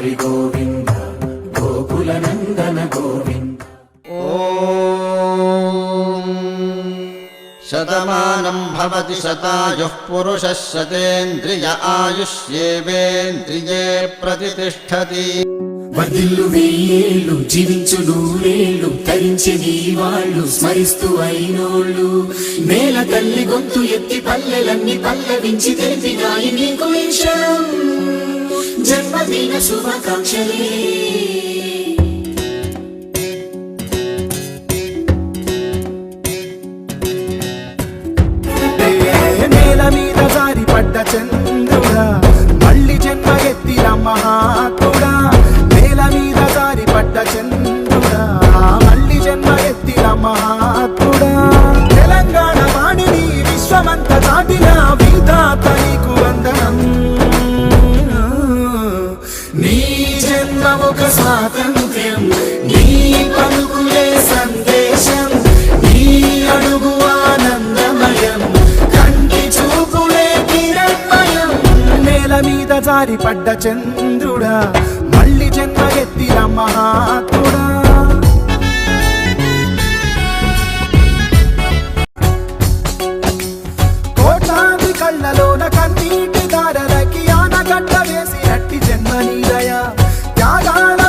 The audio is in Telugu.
హరి గోవింద గోకుల నందన గోవింద. శతమానం భవతి శతాయుః పురుషः శతేంద్రియ ఆయుష్యేవేంద్రియే ప్రతిష్ఠతి. వర్ధిల్లు వెయ్యేళ్ళు జీవించు నూరేళ్ళు తరించి నీ వాళ్ళు స్మరిస్తూ అయినోళ్ళు. నేల తల్లి గొంతు ఎత్తి పల్లెలన్నీ పల్లవించి తెలిపినాయి నీకు ఈ క్షణం జన్మదిన శుభాకాంక్షలే. నేల మీద జారి పడ్డ చంద్రుడా మళ్ళీ జన్మ ఎత్తిన మహాత్ముడా. నేల మీద జారి పడ్డ చంద్రుడా మళ్ళీ జన్మ ఎత్తిన మహాత్ముడా. తెలంగాణ వాణిని విశ్వమంత చాటిన విధాత నీకు వందనం. నీ జన్మ ఒక స్వాతంత్ర్యం, నీ పలుకులే సందేశం, నీ అడుగు ఆనందమయం, కంటి చూపులే కిరణమయం. నేల మీద జారి పడ్డ చంద్రుడా మళ్ళీ జన్మ ఎత్తిన మహాత్ముడా. కోట్లాది కళ్ళలోన కన్నీటి దారలకి ఆనగడ్డ వేసి నట్టి జన్మ నీదయ. త్యాగాల